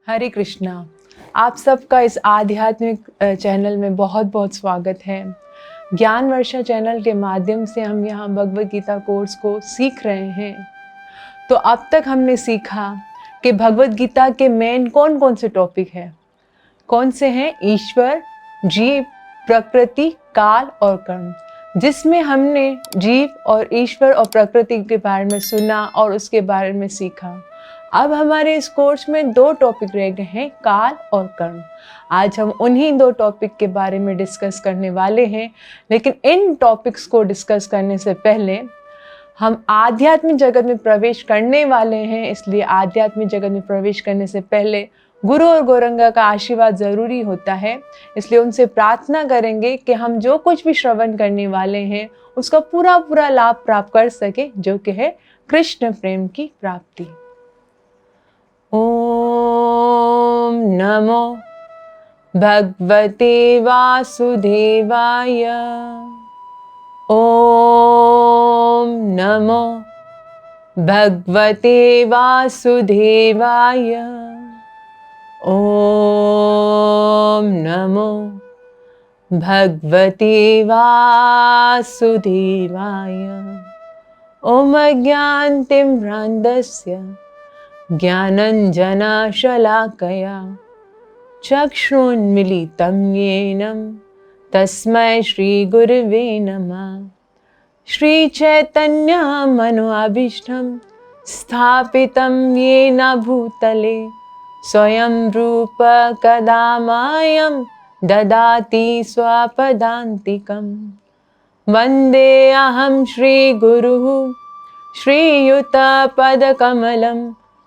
हरे कृष्णा। आप सबका इस आध्यात्मिक चैनल में बहुत बहुत स्वागत है। ज्ञान वर्षा चैनल के माध्यम से हम यहाँ भगवद गीता कोर्स को सीख रहे हैं। तो अब तक हमने सीखा कि भगवद गीता के मेन कौन कौन से टॉपिक हैं। कौन से हैं? ईश्वर, जीव, प्रकृति, काल और कर्म। जिसमें हमने जीव और ईश्वर और प्रकृति के बारे में सुना और उसके बारे में सीखा। अब हमारे इस कोर्स में 2 टॉपिक रह गए हैं, काल और कर्म। आज हम उन्हीं 2 टॉपिक के बारे में डिस्कस करने वाले हैं। लेकिन इन टॉपिक्स को डिस्कस करने से पहले हम आध्यात्मिक जगत में प्रवेश करने वाले हैं। इसलिए आध्यात्मिक जगत में प्रवेश करने से पहले गुरु और गौरंगा का आशीर्वाद ज़रूरी होता है। इसलिए उनसे प्रार्थना करेंगे कि हम जो कुछ भी श्रवण करने वाले हैं उसका पूरा पूरा लाभ प्राप्त कर सके, जो कि है कृष्ण प्रेम की प्राप्ति। ओम नमो भगवते वासुदेवाय। ओम नमो भगवते वासुदेवाय। ओम नमो भगवते वासुदेवाय। ओम अज्ञानतिम्रान्धस्य ज्ञानञ्जनशलाकया चक्षुन्मीलितं येन तस्मै श्रीगुरवे नमः। श्रीचैतन्यमनोभीष्टं स्थापितं येन भूतले स्वयं रूप कदा मह्यं ददाति स्वपदान्तिकं। वन्देऽहं श्रीगुरुः श्रीयुतपदकमलं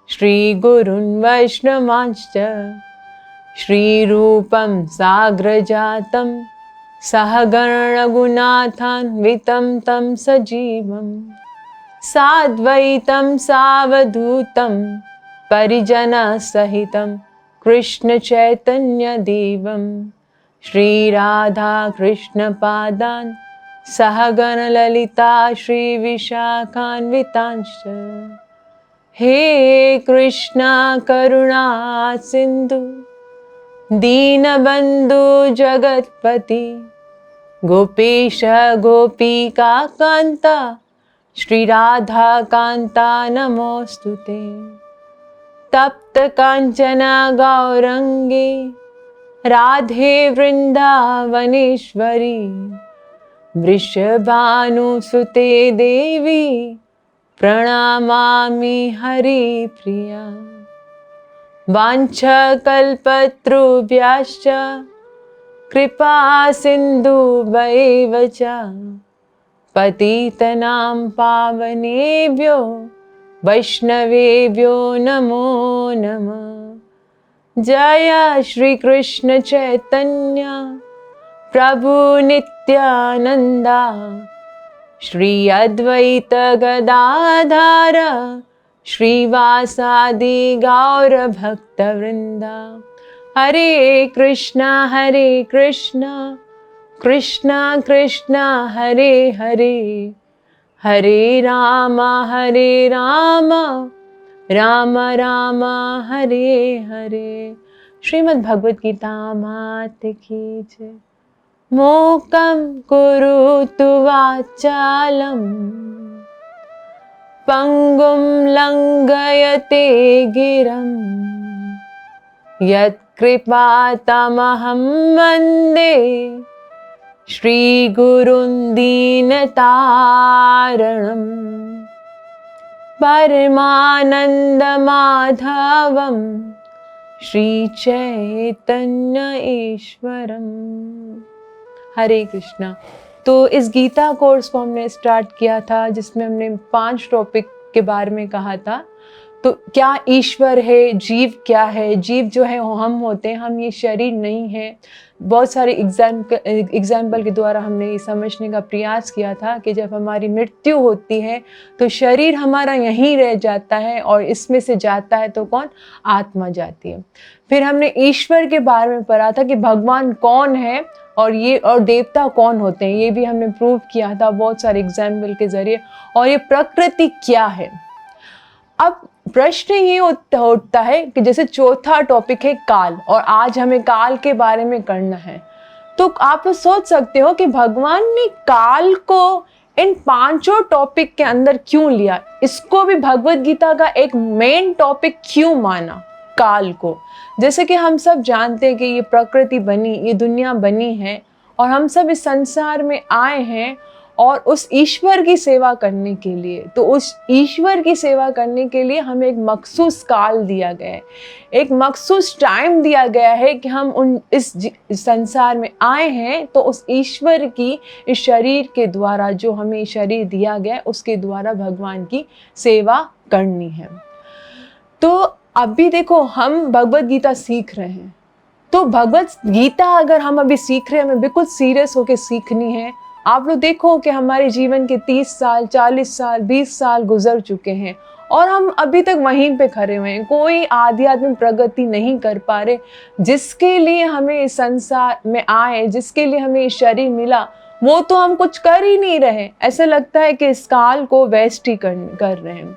श्रीगुरुन् वैष्णवांश्च श्रीरूपं साग्रजातं सहगणरघुनाथान्वितं तं सजीवं साद्वैतं सावधूतं परिजनसहितं कृष्णचैतन्यदेवं श्रीराधाकृष्णपादान् सहगणललिता श्रीविशाखान्वितांश्च। हे कृष्णा करुणा सिन्धु दीनबन्धु जगत्पति गोपेश गोपिका कान्ता श्रीराधा कान्ता नमोस्तुते। तप्त काञ्चन गौरङ्गी राधे वृन्दावनेश्वरी वृषभानुसुते देवी प्रणमामि हरिप्रिया। वाञ्छकल्पतरुभ्यश्च कृपा सिन्धुभ्यैव च पतितनां पावनेभ्यो वैष्णवेभ्यो नमो नमः। जय श्री कृष्ण चैतन्य प्रभु नित्यानंदा श्री अद्वैत गदाधर श्रीवासादि गौर भक्तवृंदा। हरे कृष्णा कृष्णा कृष्णा हरे हरे, हरे राम राम राम हरे हरे। श्रीमद् भगवद गीता मात की जय। मोकं कुरुतु वाचालं पंगुं लंघयते गिरं यत्कृपातमहं वन्दे श्रीगुरुं दीनतारणं परमानन्दमाधवं श्रीचैतन्य ईश्वरम्। हरे कृष्णा। तो इस गीता कोर्स को हमने स्टार्ट किया था जिसमें हमने 5 टॉपिक के बारे में कहा था। तो क्या ईश्वर है, जीव क्या है? जीव जो है हम होते हैं, हम ये शरीर नहीं है। बहुत सारे एग्जाम्पल के द्वारा हमने ये समझने का प्रयास किया था कि जब हमारी मृत्यु होती है तो शरीर हमारा यहीं रह जाता है और इसमें से जाता है तो कौन? आत्मा जाती है। फिर हमने ईश्वर के बारे में पढ़ा था कि भगवान कौन है और देवता कौन होते हैं, ये भी हमने प्रूव किया था बहुत सारे एग्जाम्पल के जरिए। और ये प्रकृति क्या है? अब प्रश्न ये उठता है कि जैसे चौथा टॉपिक है काल, और आज हमें काल के बारे में करना है। तो आप सोच सकते हो कि भगवान ने काल को इन पांचों टॉपिक के अंदर क्यों लिया, इसको भी भगवत गीता का एक मेन टॉपिक क्यों माना काल को। जैसे कि हम सब जानते हैं कि ये प्रकृति बनी, ये दुनिया बनी है, और हम सब इस संसार में आए हैं और उस ईश्वर की सेवा करने के लिए। तो उस ईश्वर की सेवा करने के लिए हमें एक मखसूस काल दिया गया है, एक मखसूस टाइम दिया गया है कि हम इस संसार में आए हैं, तो उस ईश्वर की इस शरीर के द्वारा, जो हमें शरीर दिया गया है, उसके द्वारा भगवान की सेवा करनी है। तो अभी देखो, हम भगवत गीता सीख रहे हैं, तो भगवत गीता अगर हम अभी सीख रहे हैं, हमें बिल्कुल सीरियस होकर सीखनी है। आप लोग देखो कि हमारे जीवन के 30 साल, 40 साल, 20 साल गुजर चुके हैं और हम अभी तक वहीं पे खड़े हुए हैं, कोई आध्यात्मिक प्रगति नहीं कर पा रहे। जिसके लिए हमें इस संसार में आए, जिसके लिए हमें शरीर मिला, वो तो हम कुछ कर ही नहीं रहे। ऐसा लगता है कि इस काल को वेस्ट ही कर रहे हैं।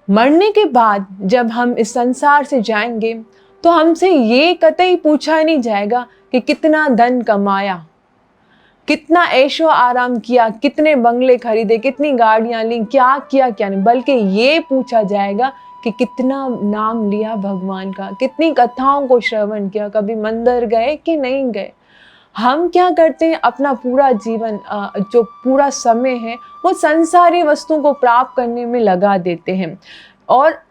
मरने के बाद जब हम इस संसार से जाएंगे, तो हमसे ये कतई पूछा नहीं जाएगा कि कितना धन कमाया, कितना ऐशो आराम किया, कितने बंगले खरीदे, कितनी गाड़ियां ली, क्या किया क्या नहीं, बल्कि ये पूछा जाएगा कि कितना नाम लिया भगवान का, कितनी कथाओं को श्रवण किया, कभी मंदिर गए कि नहीं गए। हम क्या करते हैं, अपना पूरा जीवन, जो पूरा समय है, वो संसारी वस्तुओं को प्राप्त करने में लगा देते हैं। और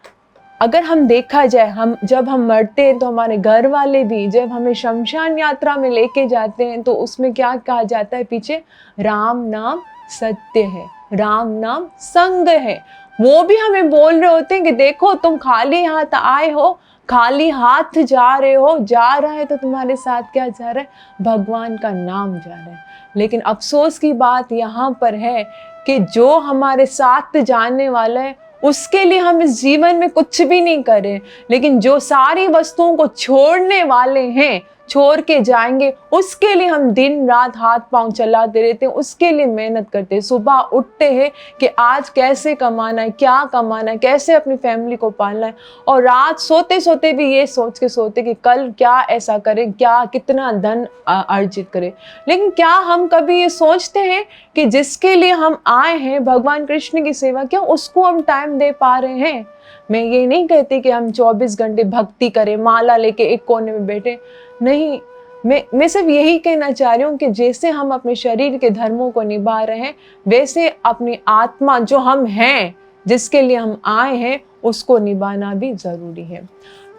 अगर हम देखा जाए, जब हम मरते हैं तो हमारे घर वाले भी, जब हमें शमशान यात्रा में लेके जाते हैं, तो उसमें क्या कहा जाता है पीछे, राम नाम सत्य है, राम नाम संग है। वो भी हमें बोल रहे होते हैं कि देखो, तुम खाली हाथ आए हो, खाली हाथ जा रहे हो, जा रहा है तो तुम्हारे साथ क्या जा रहा है, भगवान का नाम जा रहा है। लेकिन अफसोस की बात यहाँ पर है कि जो हमारे साथ जाने वाला है, उसके लिए हम इस जीवन में कुछ भी नहीं करें, लेकिन जो सारी वस्तुओं को छोड़ने वाले हैं, छोड़ के जाएंगे, उसके लिए हम दिन रात हाथ पांव चलाते रहते हैं, उसके लिए मेहनत करते हैं। सुबह उठते हैं कि आज कैसे कमाना है, क्या कमाना है, कैसे अपनी फैमिली को पालना है, और रात सोते सोते भी ये सोच के सोते कि कल क्या ऐसा करें, क्या कितना धन अर्जित करें। लेकिन क्या हम कभी ये सोचते हैं कि जिसके लिए हम आए हैं, भगवान कृष्ण की सेवा, क्या उसको हम टाइम दे पा रहे हैं? मैं ये नहीं कहती कि हम 24 घंटे भक्ति करें, माला लेके एक कोने में बैठे, नहीं। मैं सिर्फ यही कहना चाह रही हूँ कि जैसे हम अपने शरीर के धर्मों को निभा रहे हैं, वैसे अपनी आत्मा, जो हम हैं, जिसके लिए हम आए हैं, उसको निभाना भी जरूरी है।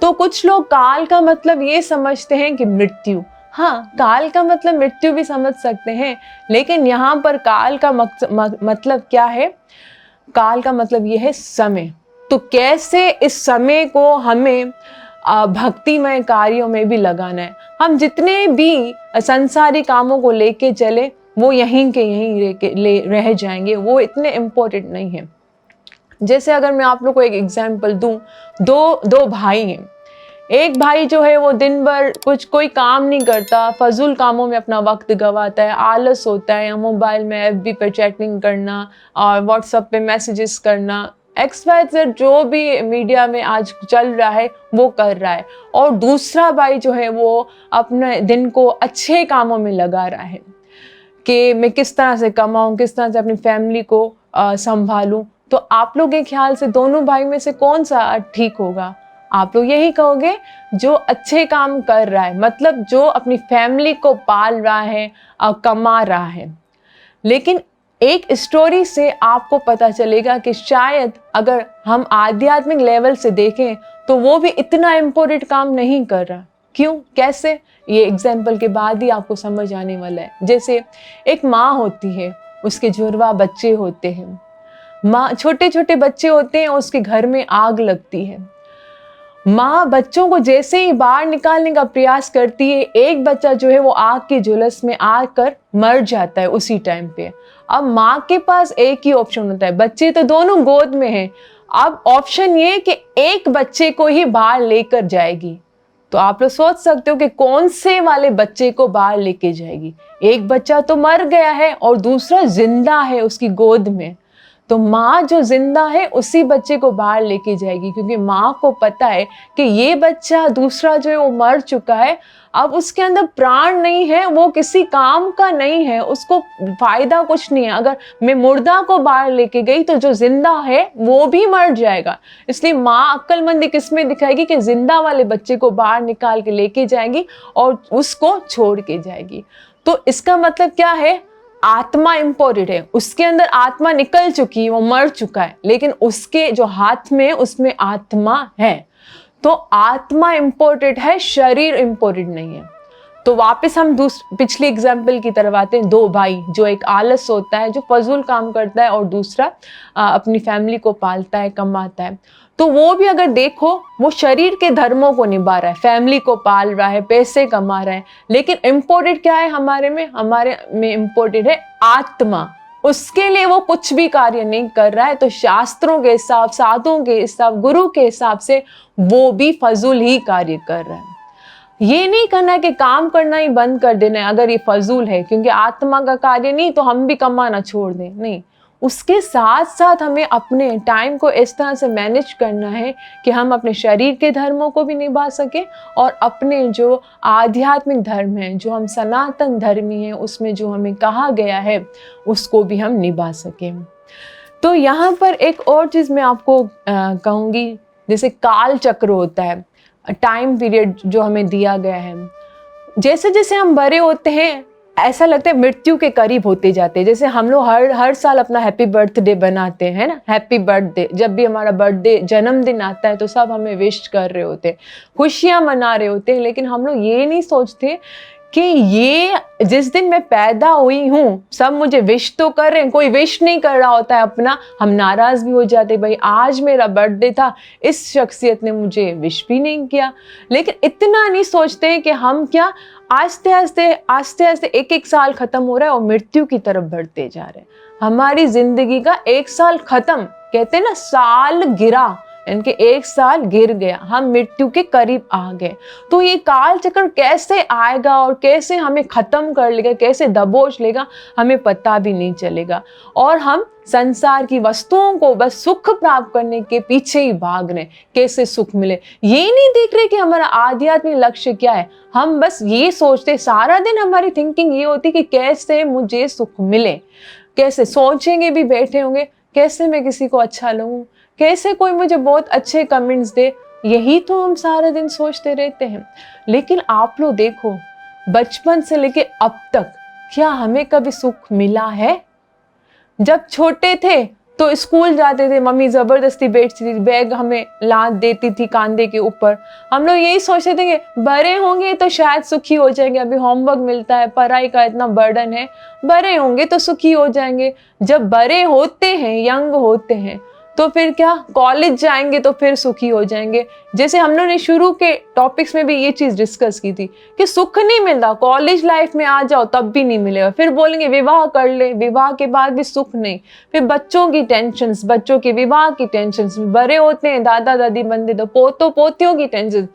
तो कुछ लोग काल का मतलब ये समझते हैं कि मृत्यु। हाँ, काल का मतलब मृत्यु भी समझ सकते हैं, लेकिन यहाँ पर काल का मतलब क्या है? काल का मतलब ये है समय। तो कैसे इस समय को हमें भक्तिमय कार्यों में भी लगाना है। हम जितने भी संसारी कामों को लेके चले, वो यहीं के यहीं रह जाएंगे, वो इतने इम्पोर्टेंट नहीं है। जैसे अगर मैं आप लोग को एक एग्जाम्पल दूं, दो भाई हैं। एक भाई जो है वो दिन भर कोई काम नहीं करता, फजूल कामों में अपना वक्त गवाता है, आलस होता है, मोबाइल में एफबी पे चैटिंग करना और व्हाट्सएप पे मैसेजेस करना, XYZ जो भी मीडिया में आज चल रहा है वो कर रहा है। और दूसरा भाई जो है वो अपने दिन को अच्छे कामों में लगा रहा है कि मैं किस तरह से कमाऊं, किस तरह से अपनी फैमिली को संभालूं। तो आप लोग के ख्याल से दोनों भाई में से कौन सा ठीक होगा? आप लोग यही कहोगे जो अच्छे काम कर रहा है, मतलब जो अपनी फैमिली को पाल रहा है, कमा रहा है। लेकिन एक स्टोरी से आपको पता चलेगा कि शायद अगर हम आध्यात्मिक लेवल से देखें तो वो भी इतना इम्पोर्टेंट काम नहीं कर रहा। क्यों, कैसे? ये एग्जाम्पल के बाद ही आपको समझ आने वाला है। जैसे एक माँ होती है, उसके जुड़वा बच्चे होते हैं, माँ छोटे छोटे बच्चे होते हैं, उसके घर में आग लगती है। माँ बच्चों को जैसे ही बाहर निकालने का प्रयास करती है, एक बच्चा जो है वो आग की झुलस में आकर मर जाता है उसी टाइम पे। अब माँ के पास एक ही ऑप्शन होता है, बच्चे तो दोनों गोद में हैं, अब ऑप्शन ये कि एक बच्चे को ही बाहर लेकर जाएगी। तो आप लोग सोच सकते हो कि कौन से वाले बच्चे को बाहर लेके जाएगी। एक बच्चा तो मर गया है और दूसरा जिंदा है उसकी गोद में। तो माँ जो जिंदा है उसी बच्चे को बाहर लेके जाएगी, क्योंकि माँ को पता है कि ये बच्चा दूसरा जो है वो मर चुका है, अब उसके अंदर प्राण नहीं है, वो किसी काम का नहीं है, उसको फायदा कुछ नहीं है। अगर मैं मुर्दा को बाहर लेके गई तो जो जिंदा है वो भी मर जाएगा। इसलिए माँ अक्लमंदी किसमें दिखाएगी कि जिंदा वाले बच्चे को बाहर निकाल के लेके जाएगी और उसको छोड़ के जाएगी। तो इसका मतलब क्या है, आत्मा इम्पोर्टेंट है, उसके अंदर आत्मा निकल चुकी है, वो मर चुका है, लेकिन उसके जो हाथ में उसमें आत्मा है। तो आत्मा इम्पोर्टेंट है, शरीर इम्पोर्टेंट नहीं है। तो वापस हम पिछली एग्जाम्पल की तरफ आते हैं। दो भाई, जो एक आलस होता है, जो फजूल काम करता है, और दूसरा अपनी फैमिली को पालता है, कमाता है। तो वो भी अगर देखो, वो शरीर के धर्मों को निभा रहा है, फैमिली को पाल रहा है, पैसे कमा रहा है, लेकिन इम्पोर्टेंट क्या है हमारे में इम्पोर्टेंट है आत्मा। उसके लिए वो कुछ भी कार्य नहीं कर रहा है। तो शास्त्रों के हिसाब, साधुओं के हिसाब, गुरु के हिसाब से वो भी फजूल ही कार्य कर रहा है। ये नहीं करना है कि काम करना ही बंद कर देना है अगर ये फजूल है, क्योंकि आत्मा का कार्य नहीं तो हम भी कमाना छोड़ दें, नहीं। उसके साथ साथ हमें अपने टाइम को इस तरह से मैनेज करना है कि हम अपने शरीर के धर्मों को भी निभा सकें और अपने जो आध्यात्मिक धर्म है, जो हम सनातन धर्मी हैं, उसमें जो हमें कहा गया है उसको भी हम निभा सकें। तो यहाँ पर एक और चीज़ मैं आपको कहूँगी, जैसे काल चक्र होता है, टाइम पीरियड जो हमें दिया गया है। जैसे जैसे हम बड़े होते हैं ऐसा लगता है मृत्यु के करीब होते जाते हैं। जैसे हम लोग हर साल अपना हैप्पी बर्थडे बनाते हैं ना, हैप्पी बर्थडे, जब भी हमारा बर्थडे जन्मदिन आता है तो सब हमें विश कर रहे होते हैं, खुशियां मना रहे होते हैं, लेकिन हम लोग ये नहीं सोचते कि ये जिस दिन मैं पैदा हुई हूँ सब मुझे विश तो कर रहे हैं, कोई विश नहीं कर रहा होता है अपना, हम नाराज भी हो जाते, भाई आज मेरा बर्थडे था, इस शख्सियत ने मुझे विश भी नहीं किया। लेकिन इतना नहीं सोचते कि हम क्या आस्ते आस्ते एक एक साल खत्म हो रहा है और मृत्यु की तरफ बढ़ते जा रहे हैं। हमारी जिंदगी का एक साल खत्म, कहते हैं ना साल गिरा, इनके एक साल गिर गया, हम मृत्यु के करीब आ गए। तो ये काल चक्र कैसे आएगा और कैसे हमें खत्म कर लेगा, कैसे दबोच लेगा, हमें पता भी नहीं चलेगा। और हम संसार की वस्तुओं को बस सुख प्राप्त करने के पीछे ही भाग रहे, कैसे सुख मिले, ये नहीं देख रहे कि हमारा आध्यात्मिक लक्ष्य क्या है। हम बस ये सोचते, सारा दिन हमारी थिंकिंग ये होती कि कैसे मुझे सुख मिले, कैसे सोचेंगे भी बैठे होंगे, कैसे मैं किसी को अच्छा लगूं, कैसे कोई मुझे बहुत अच्छे कमेंट्स दे, यही तो हम सारा दिन सोचते रहते हैं। लेकिन आप लोग देखो, बचपन से लेके अब तक क्या हमें कभी सुख मिला है? जब छोटे थे तो स्कूल जाते थे, मम्मी जबरदस्ती बैठती थी, बैग हमें लाद देती थी कांधे के ऊपर, हम लोग यही सोचते थे कि बड़े होंगे तो शायद सुखी हो जाएंगे, अभी होमवर्क मिलता है, पढ़ाई का इतना बर्डन है, बड़े होंगे तो सुखी हो जाएंगे। जब बड़े होते हैं, यंग होते हैं, तो फिर क्या कॉलेज जाएंगे तो फिर सुखी हो जाएंगे। जैसे हम लोगों ने शुरू के टॉपिक्स में भी ये चीज डिस्कस की थी कि सुख नहीं मिलता, कॉलेज लाइफ में आ जाओ तब भी नहीं मिलेगा, फिर बोलेंगे विवाह कर ले, विवाह के बाद भी सुख नहीं, फिर बच्चों की टेंशन्स, बच्चों के विवाह की टेंशन्स, बड़े होते हैं दादा दादी बनते तो पोतों पोतियों की टेंशन,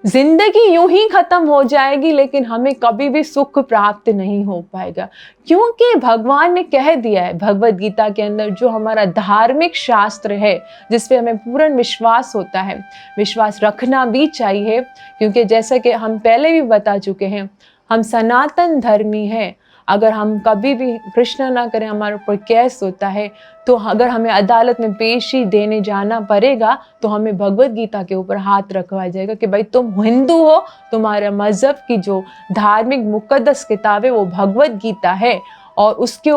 जिंदगी यूं ही खत्म हो जाएगी, लेकिन हमें कभी भी सुख प्राप्त नहीं हो पाएगा। क्योंकि भगवान ने कह दिया है भगवत गीता के अंदर, जो हमारा धार्मिक शास्त्र है जिस पे हमें पूर्ण विश्वास होता है, विश्वास रखना भी चाहिए, क्योंकि जैसा कि हम पहले भी बता चुके हैं, हम सनातन धर्मी हैं। अगर हम कभी भी कृष्ण ना करें, हमारे ऊपर केस होता है, तो अगर हमें अदालत में पेशी देने जाना पड़ेगा तो हमें भगवत गीता के ऊपर हाथ रखवाया जाएगा कि भाई तुम हिंदू हो, तुम्हारा मजहब की जो धार्मिक मुकद्दस किताब है वो भगवत गीता है, और उसके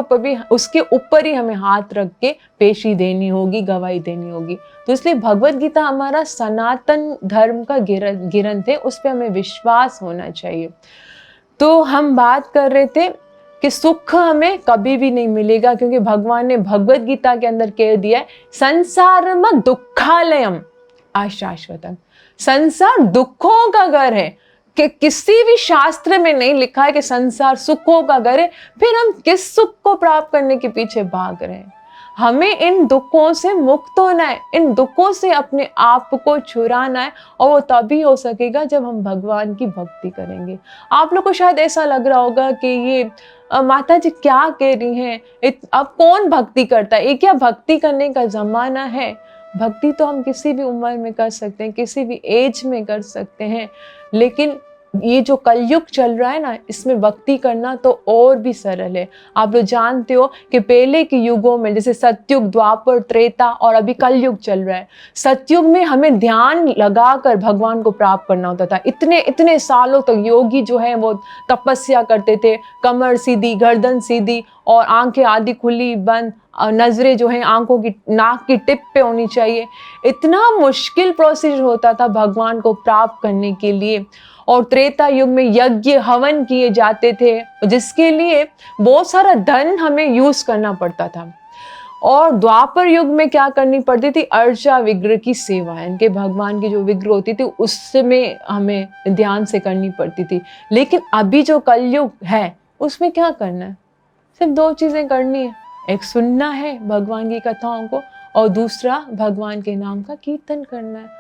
ऊपर ही हमें हाथ रख के पेशी देनी होगी, गवाही देनी होगी। तो इसलिए भगवत गीता हमारा सनातन धर्म का ग्रंथ है, उस पर हमें विश्वास होना चाहिए। तो हम बात कर रहे थे कि सुख हमें कभी भी नहीं मिलेगा, क्योंकि भगवान ने भगवत गीता के अंदर कह दिया है, संसारम दुखालयम अशाश्वतम, संसार दुखों का घर है। कि किसी भी शास्त्र में नहीं लिखा है कि संसार सुखों का घर है, फिर हम किस सुख को प्राप्त करने के पीछे भाग रहे हैं? हमें इन दुखों से मुक्त होना है, इन दुखों से अपने आप को छुड़ाना है, और वो तभी हो सकेगा जब हम भगवान की भक्ति करेंगे। आप लोग को शायद ऐसा लग रहा होगा कि ये माता जी क्या कह रही हैं, अब कौन भक्ति करता है, ये क्या भक्ति करने का ज़माना है? भक्ति तो हम किसी भी उम्र में कर सकते हैं, किसी भी एज में कर सकते हैं, लेकिन ये जो कलयुग चल रहा है ना, इसमें भक्ति करना तो और भी सरल है। आप लोग जानते हो कि पहले के युगों में, जैसे सतयुग, द्वापर, त्रेता और अभी कलयुग चल रहा है, सतयुग में हमें ध्यान लगाकर भगवान को प्राप्त करना होता था। इतने इतने सालों तक योगी जो है वो तपस्या करते थे, कमर सीधी, गर्दन सीधी और आंखें आधी खुली बंद, नजरें जो हैं आंखों की, नाक की टिप पे होनी चाहिए। इतना मुश्किल प्रोसीजर होता था भगवान को प्राप्त करने के लिए। और त्रेता युग में यज्ञ हवन किए जाते थे, जिसके लिए बहुत सारा धन हमें यूज करना पड़ता था। और द्वापर युग में क्या करनी पड़ती थी, अर्चा विग्रह की सेवा, इनके भगवान की जो विग्रह होती थी उसमें हमें ध्यान से करनी पड़ती थी। लेकिन अभी जो कलयुग है उसमें क्या करना है, सिर्फ दो चीजें करनी है, एक सुनना है भगवान की कथाओं को और दूसरा भगवान के नाम का कीर्तन करना है।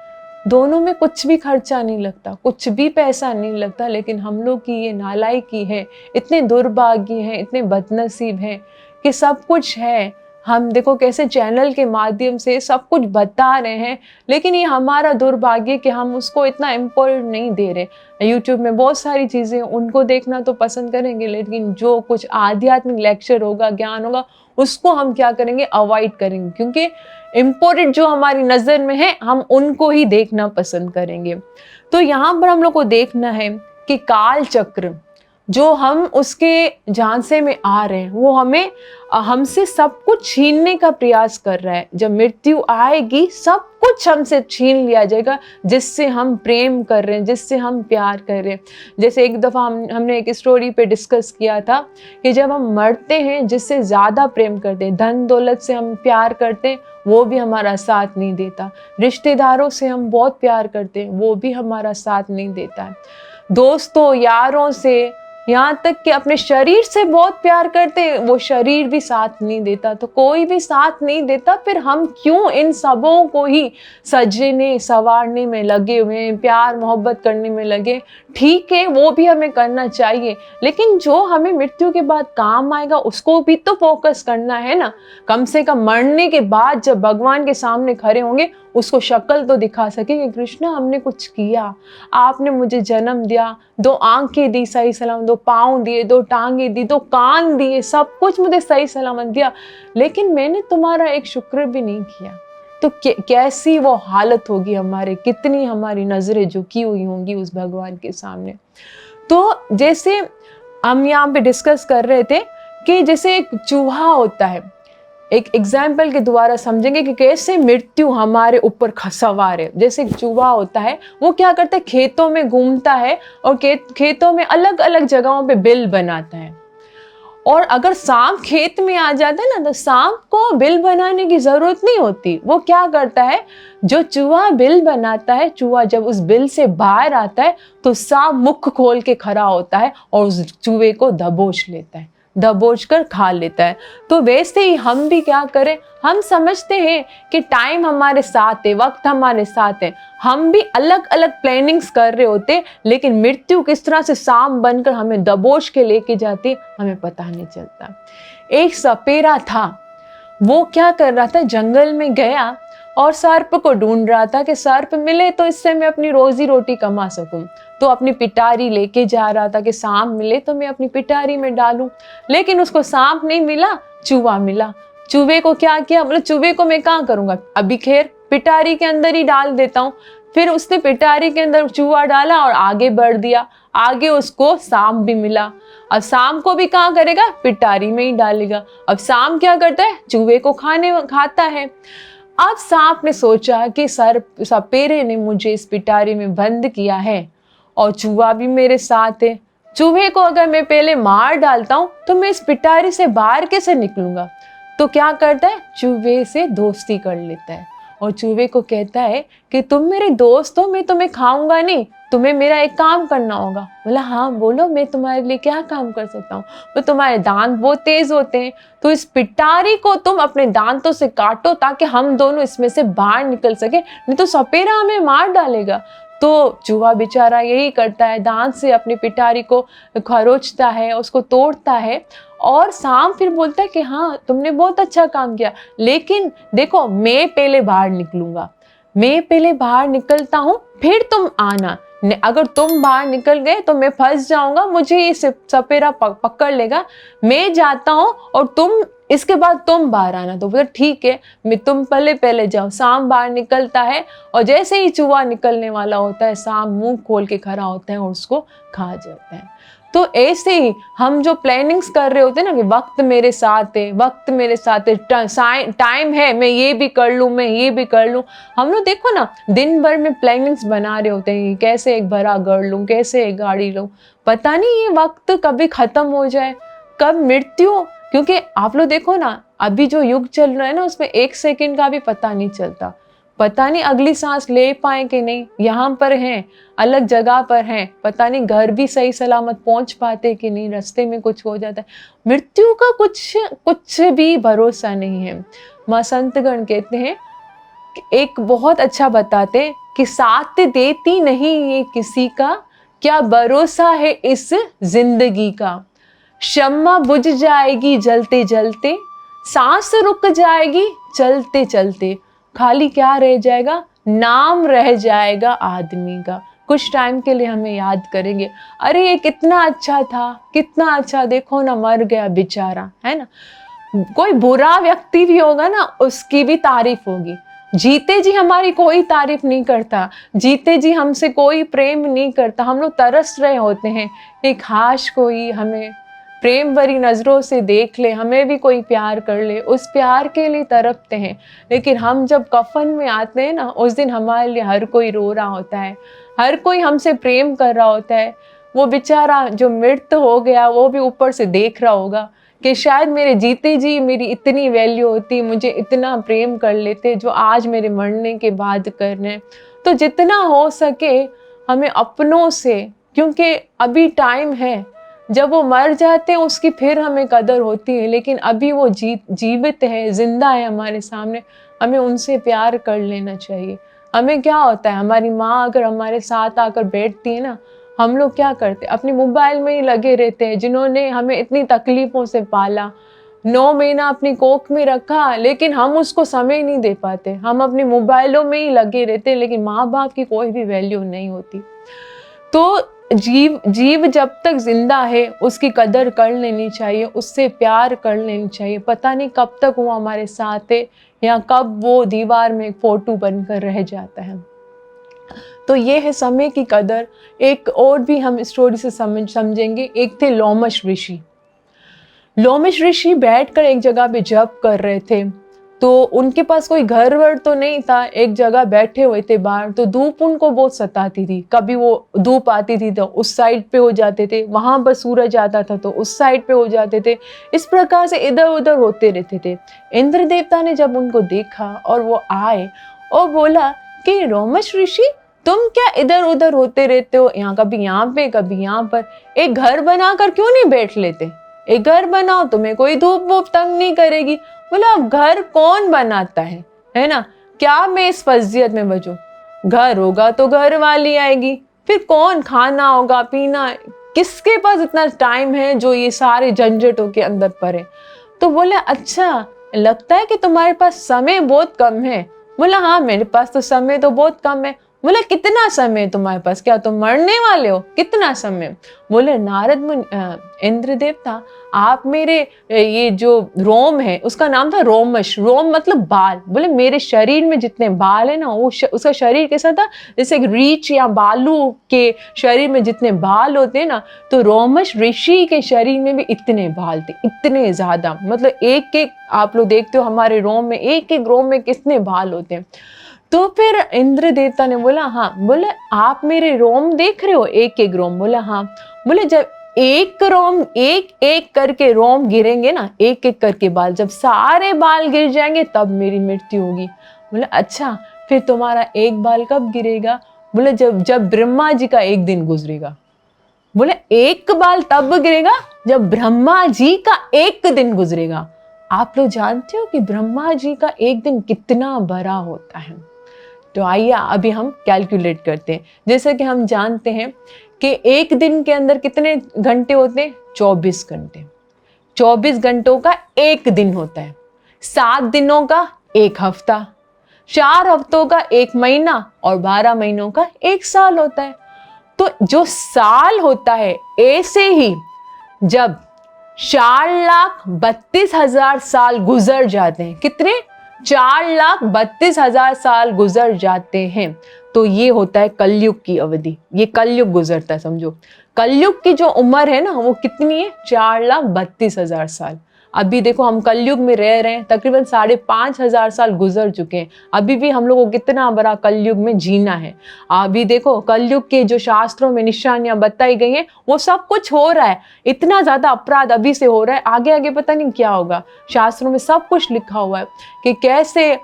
दोनों में कुछ भी खर्चा नहीं लगता, कुछ भी पैसा नहीं लगता, लेकिन हम लोग की ये नालायकी है, इतने दुर्भाग्य हैं, इतने बदनसीब हैं कि सब कुछ है, हम देखो कैसे चैनल के माध्यम से सब कुछ बता रहे हैं, लेकिन ये हमारा दुर्भाग्य कि हम उसको इतना इम्पोर्टेंट नहीं दे रहे। यूट्यूब में बहुत सारी चीज़ें, उनको देखना तो पसंद करेंगे, लेकिन जो कुछ आध्यात्मिक लेक्चर होगा, ज्ञान होगा, उसको हम क्या करेंगे, अवॉइड करेंगे, क्योंकि इम्पोर्टेंट जो हमारी नज़र में है हम उनको ही देखना पसंद करेंगे। तो यहाँ पर हम लोग को देखना है कि काल चक्र जो हम उसके झांसे में आ रहे हैं, वो हमें हमसे सब कुछ छीनने का प्रयास कर रहा है। जब मृत्यु आएगी सब कुछ हमसे छीन लिया जाएगा, जिससे हम प्रेम कर रहे हैं, जिससे हम प्यार कर रहे हैं। जैसे एक दफ़ा हमने एक स्टोरी पे डिस्कस किया था कि जब हम मरते हैं, जिससे ज़्यादा प्रेम करते हैं, धन दौलत से हम प्यार करते हैं, वो भी हमारा साथ नहीं देता। रिश्तेदारों से हम बहुत प्यार करते हैं, वो भी हमारा साथ नहीं देता है। दोस्तों, यारों से, यहाँ तक कि अपने शरीर से बहुत प्यार करते हैं, वो शरीर भी साथ नहीं देता। तो कोई भी साथ नहीं देता, फिर हम क्यों इन सबों को ही सजने संवारने में लगे हुए हैं, प्यार मोहब्बत करने में लगे। ठीक है, वो भी हमें करना चाहिए, लेकिन जो हमें मृत्यु के बाद काम आएगा उसको भी तो फोकस करना है ना। कम से कम मरने के बाद जब भगवान के सामने खड़े होंगे, उसको शक्ल तो दिखा सके कि कृष्णा हमने कुछ किया, आपने मुझे जन्म दिया, 2 आंखें दी सही सलामत, 2 पाँव दिए, 2 टांगें दी, 2 कान दिए, सब कुछ मुझे सही सलामत दिया, लेकिन मैंने तुम्हारा एक शुक्र भी नहीं किया। तो कैसी वो हालत होगी हमारे, कितनी हमारी नजरें झुकी हुई होंगी उस भगवान के सामने। तो जैसे हम यहाँ पे डिस्कस कर रहे थे कि जैसे एक चूहा होता है, एक एग्जाम्पल के द्वारा समझेंगे कि कैसे मृत्यु हमारे ऊपर सवार है। जैसे एक चूहा होता है, वो क्या करता है, खेतों में घूमता है और खेतों में अलग अलग जगहों पे बिल बनाता है। और अगर सांप खेत में आ जाता है ना, तो सांप को बिल बनाने की जरूरत नहीं होती। वो क्या करता है, जो चूहा बिल बनाता है, चूहा जब उस बिल से बाहर आता है तो सांप मुख खोल के खड़ा होता है और उस चूहे को दबोच लेता है, दबोच कर खा लेता है। तो वैसे ही हम भी क्या करें, हम समझते हैं कि टाइम हमारे साथ है, वक्त हमारे साथ है, हम भी अलग अलग प्लानिंग्स कर रहे होते, लेकिन मृत्यु किस तरह से सांप बनकर हमें दबोच के लेके जाती हमें पता नहीं चलता। एक सपेरा था, वो क्या कर रहा था, जंगल में गया और सर्प को ढूंढ रहा था कि सर्प मिले तो इससे मैं अपनी रोजी रोटी कमा सकूं। तो अपनी पिटारी लेके जा रहा था कि सांप मिले तो मैं अपनी पिटारी में डालूं, लेकिन उसको सांप नहीं मिला, चूहा मिला। चूहे को क्या किया, बोले चूहे को मैं कहाँ करूंगा, अभी खैर पिटारी के अंदर ही डाल देता हूँ। फिर उसने पिटारी के अंदर चूहा डाला और आगे बढ़ दिया, आगे उसको सांप भी मिला। अब सांप को भी कहाँ करेगा, पिटारी में ही डालेगा। अब सांप क्या करता है, चूहे को खाता है। अब सांप ने सोचा कि सपेरे ने मुझे इस पिटारी में बंद किया है और चूहा भी मेरे साथ है, चूहे को अगर मैं पहले मार डालता हूँ तो मैं इस पिटारी से बाहर कैसे निकलूंगा। तो क्या करता है, चूहे से दोस्ती कर लेता है और चूहे को कहता है कि तुम मेरे दोस्त हो, मैं तुम्हें खाऊंगा नहीं, तुम्हें मेरा एक काम करना होगा। बोला हाँ बोलो, मैं तुम्हारे लिए क्या काम कर सकता हूँ। तो तुम्हारे दांत बहुत तेज होते हैं, तो इस पिटारी को तुम अपने दांतों से काटो ताकि हम दोनों इसमें से बाहर निकल सके, नहीं तो सपेरा हमें मार डालेगा। तो चूहा बेचारा यही करता है, दांत से अपनी पिटारी को खरोचता है, उसको तोड़ता है, और सांप फिर बोलता है कि हाँ तुमने बहुत अच्छा काम किया, लेकिन देखो मैं पहले बाहर निकलूंगा, मैं पहले बाहर निकलता हूँ, फिर तुम आना। अगर तुम बाहर निकल गए तो मैं फंस जाऊंगा, मुझे ये सपेरा पकड़ लेगा, मैं जाता हूँ और तुम इसके बाद तुम बाहर आना। तो बोला ठीक है, मैं तुम पहले जाओ। सांप बाहर निकलता है और जैसे ही चूहा निकलने वाला होता है, सांप मुंह खोल के खड़ा होता है और उसको खा जाता है। तो ऐसे ही हम जो प्लानिंग्स कर रहे होते हैं ना कि वक्त मेरे साथ है, वक्त मेरे साथ है, टाइम है, मैं ये भी कर लूँ, मैं ये भी कर लूँ। हम लोग देखो ना दिन भर में प्लानिंग्स बना रहे होते हैं, कैसे एक बड़ा घर लूँ, कैसे एक गाड़ी लूँ, पता नहीं ये वक्त कभी खत्म हो जाए, कब मृत्यु। क्योंकि आप लोग देखो ना अभी जो युग चल रहा है ना, उसमें 1 सेकंड का भी पता नहीं चलता, पता नहीं अगली सांस ले पाए कि नहीं, यहाँ पर हैं, अलग जगह पर हैं, पता नहीं घर भी सही सलामत पहुंच पाते कि नहीं, रास्ते में कुछ हो जाता है। मृत्यु का कुछ भी भरोसा नहीं है। माँ संतगण कहते हैं, एक बहुत अच्छा बताते कि साथ देती नहीं ये किसी का, क्या भरोसा है इस जिंदगी का। शम्मा बुझ जाएगी जलते जलते, सांस रुक जाएगी चलते चलते, खाली क्या रह जाएगा, नाम रह जाएगा आदमी का। कुछ टाइम के लिए हमें याद करेंगे, अरे ये कितना अच्छा था, कितना अच्छा, देखो ना मर गया बेचारा, है ना। कोई बुरा व्यक्ति भी होगा ना, उसकी भी तारीफ होगी। जीते जी हमारी कोई तारीफ नहीं करता, जीते जी हमसे कोई प्रेम नहीं करता, हम लोग तरस रहे होते हैं एक हाश कोई हमें प्रेम भरी नज़रों से देख ले, हमें भी कोई प्यार कर ले, उस प्यार के लिए तड़पते हैं। लेकिन हम जब कफन में आते हैं ना, उस दिन हमारे लिए हर कोई रो रहा होता है, हर कोई हमसे प्रेम कर रहा होता है। वो बेचारा जो मृत हो गया वो भी ऊपर से देख रहा होगा कि शायद मेरे जीते जी मेरी इतनी वैल्यू होती, मुझे इतना प्रेम कर लेते जो आज मेरे मरने के बाद कर रहे हैं। तो जितना हो सके हमें अपनों से, क्योंकि अभी टाइम है, जब वो मर जाते हैं उसकी फिर हमें कदर होती है, लेकिन अभी वो जीवित है, जिंदा है हमारे सामने, हमें उनसे प्यार कर लेना चाहिए। हमें क्या होता है, हमारी माँ अगर हमारे साथ आकर बैठती है ना, हम लोग क्या करते हैं, अपनी मोबाइल में ही लगे रहते हैं। जिन्होंने हमें इतनी तकलीफ़ों से पाला, 9 महीना अपनी कोख में रखा, लेकिन हम उसको समय नहीं दे पाते, हम अपनी मोबाइलों में ही लगे रहते हैं, लेकिन माँ बाप की कोई भी वैल्यू नहीं होती। तो जीव जब तक जिंदा है उसकी कदर कर लेनी चाहिए, उससे प्यार कर लेनी चाहिए। पता नहीं कब तक वो हमारे साथ है या कब वो दीवार में एक फोटो बनकर रह जाता है। तो ये है समय की कदर। एक और भी हम स्टोरी से समझेंगे। एक थे लोमश ऋषि। लोमश ऋषि बैठकर एक जगह पे जप कर रहे थे, तो उनके पास कोई घर वर तो नहीं था, एक जगह बैठे हुए थे बाहर। तो धूप उनको बहुत सताती थी, कभी वो धूप आती थी तो उस साइड पे हो जाते थे, वहां पर सूरज आता था तो उस साइड पे हो जाते थे, इस प्रकार से इधर उधर होते रहते थे। इंद्र देवता ने जब उनको देखा और वो आए और बोला कि लोमश ऋषि तुम क्या इधर उधर होते रहते हो, यहाँ कभी यहाँ पे कभी यहाँ पर, एक घर बनाकर क्यों नहीं बैठ लेते, एक घर बनाओ, तुम्हें कोई धूप वूप तंग नहीं करेगी। बोला अब घर कौन बनाता है ना, क्या मैं इस फजीयत में बचूं, घर होगा तो घर वाली आएगी, फिर कौन खाना होगा पीना, किसके पास इतना टाइम है जो ये सारे झंझटों के अंदर पड़े। तो बोले अच्छा लगता है कि तुम्हारे पास समय बहुत कम है। बोला हाँ मेरे पास तो समय तो बहुत कम है। बोला कितना समय तुम्हारे पास, क्या तुम मरने वाले हो, कितना समय। बोले नारद मुनि इंद्र देवता आप मेरे ये जो रोम है उसका नाम था रोमश, रोम मतलब बाल। बोले मेरे शरीर में जितने बाल है ना वो उसका शरीर कैसा था, जैसे रीछ या बालू के शरीर में जितने बाल होते हैं ना, तो रोमश ऋषि के शरीर में भी इतने बाल थे, इतने ज्यादा, मतलब एक एक आप लोग देखते हो हमारे रोम में एक एक रोम में कितने बाल होते हैं। तो फिर इंद्र देवता ने बोला हाँ। बोले आप मेरे रोम देख रहे हो एक एक रोम। बोला हाँ। बोले जब एक रोम एक एक करके रोम गिरेंगे ना, एक एक करके बाल, जब सारे बाल गिर जाएंगे तब मेरी मृत्यु होगी। बोले अच्छा फिर तुम्हारा एक बाल कब गिरेगा। बोले जब ब्रह्मा जी का एक दिन गुजरेगा। बोले एक बाल तब गिरेगा जब ब्रह्मा जी का एक दिन गुजरेगा। आप लोग जानते हो कि ब्रह्मा जी का एक दिन कितना बड़ा होता है, तो आइए अभी हम कैलकुलेट करते हैं। जैसे कि हम जानते हैं कि एक दिन के अंदर कितने घंटे होते हैं? 24 घंटे। 24 घंटों का एक दिन होता है। 7 दिनों का एक हफ्ता, 4 हफ्तों का एक महीना और 12 महीनों का एक साल होता है। तो जो साल होता है, ऐसे ही जब 4,32,000 साल गुजर जाते हैं, कितने? 4,32,000 साल गुजर जाते हैं, तो ये होता है कलयुग की अवधि। ये कलयुग गुजरता है, समझो। कलयुग की जो उम्र है ना, वो कितनी है? 4,32,000 साल। अभी देखो हम कलयुग में रह रहे हैं, तकरीबन 5,500 साल गुजर चुके हैं। अभी भी हम लोगों को कितना बड़ा कलयुग में जीना है। अभी देखो कलयुग के जो शास्त्रों में निशानियां बताई गई हैं, वो सब कुछ हो रहा है। इतना ज्यादा अपराध अभी से हो रहा है, आगे आगे पता नहीं क्या होगा। शास्त्रों में सब कुछ लिखा हुआ है कि कैसे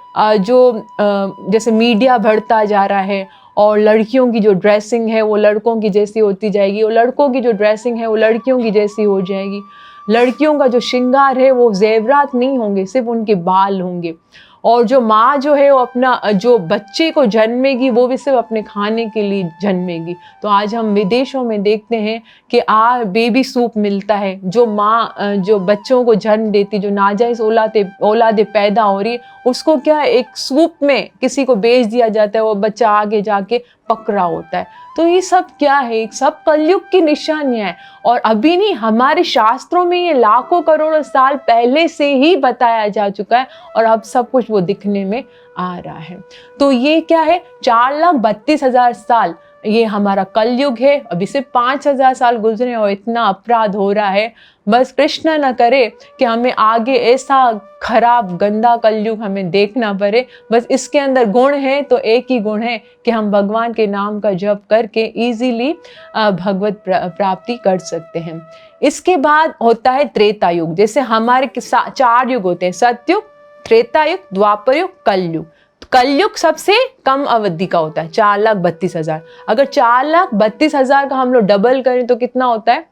जैसे मीडिया बढ़ता जा रहा है, और लड़कियों की जो ड्रेसिंग है वो लड़कों की जैसी होती जाएगी, और लड़कों की जो ड्रेसिंग है वो लड़कियों की जैसी हो जाएगी। लड़कियों का जो श्रृंगार है वो जेवरात नहीं होंगे, सिर्फ उनके बाल होंगे। और जो माँ जो है वो अपना जो बच्चे को जन्मेगी, वो भी सिर्फ अपने खाने के लिए जन्मेगी। तो आज हम विदेशों में देखते हैं कि बेबी सूप मिलता है। जो माँ जो बच्चों को जन्म देती, जो नाजायज औलादे पैदा हो रही है, उसको क्या एक सूप में किसी को बेच दिया जाता है, वो बच्चा आगे जाके पकड़ा होता है। तो ये सब क्या है? सब कलयुग की निशानियां है। और अभी नहीं, हमारे शास्त्रों में ये लाखों करोड़ों साल पहले से ही बताया जा चुका है, और अब सब कुछ वो दिखने में आ रहा है। तो ये क्या है? 4,32,000 साल ये हमारा कलयुग है। अभी से 5,000 साल गुजरे और इतना अपराध हो रहा है। बस कृष्ण न करे कि हमें आगे ऐसा खराब गंदा कलयुग हमें देखना पड़े। बस इसके अंदर गुण है तो एक ही गुण है कि हम भगवान के नाम का जप करके इजीली भगवत प्राप्ति कर सकते हैं। इसके बाद होता है त्रेता युग। जैसे हमारे 4 युग होते हैं, सतयुग, त्रेता युग, द्वापर युग, कलयुग। कलयुग सबसे कम अवधि का होता है, 4,32,000। अगर 4,32,000 का हम लोग डबल करें तो कितना होता है?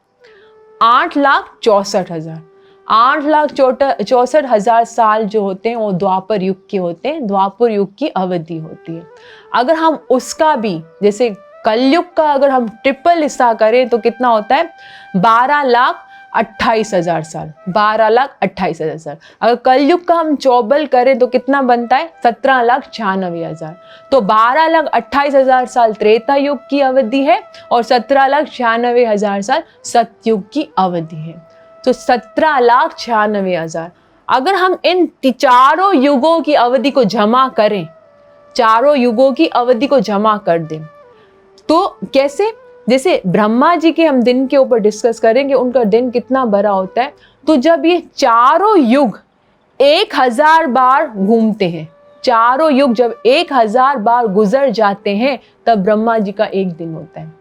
8,64,000। 8,64,000 साल जो होते हैं वो द्वापर युग के होते हैं, द्वापर युग की अवधि होती है। अगर हम उसका भी, जैसे कलयुग का अगर हम ट्रिपल हिस्सा करें तो कितना होता है? 12,28,000 साल। 12,28,000 साल। अगर कलयुग का हम चौबल करें तो कितना बनता है? 17,96,000। तो 12,28,000 साल त्रेता युग की अवधि है और 17,96,000 साल सतयुग की अवधि है। तो 17,96,000। अगर हम इन चारों युगों की अवधि को जमा करें, चारों युगों की अवधि को जमा कर दें, तो कैसे? जैसे ब्रह्मा जी के हम दिन के ऊपर डिस्कस करेंगे, उनका दिन कितना बड़ा होता है। तो जब ये चारों युग 1,000 बार घूमते हैं, चारों युग जब 1,000 बार गुजर जाते हैं, तब ब्रह्मा जी का एक दिन होता है।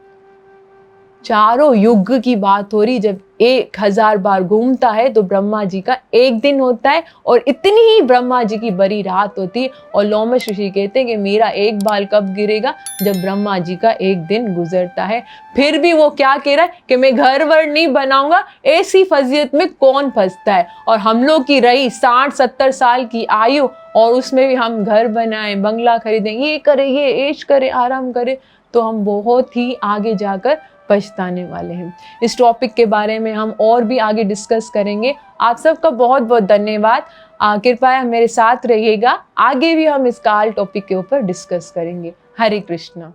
चारों युग की बात हो रही, जब 1,000 बार घूमता है तो ब्रह्मा जी का एक दिन होता है। और इतनी ही ब्रह्मा जी की बड़ी रात होती है। और लोमश ऋषि कहते हैं कि मेरा एक बाल कब गिरेगा? जब ब्रह्मा जी का एक दिन गुजरता है। फिर भी वो क्या कह रहा है कि मैं घर वर नहीं बनाऊंगा। ऐसी फजीयत में कौन फंसता है? और हम लोग की रही 60-70 साल की आयु, और उसमें भी हम घर बनाएं, बंगला खरीदें, ये करें, ये ऐश करें, आराम करें, तो हम बहुत ही आगे जाकर पछताने वाले हैं। इस टॉपिक के बारे में हम और भी आगे डिस्कस करेंगे। आप सबका बहुत बहुत धन्यवाद। कृपया मेरे साथ रहिएगा, आगे भी हम इस काल टॉपिक के ऊपर डिस्कस करेंगे। हरे कृष्णा।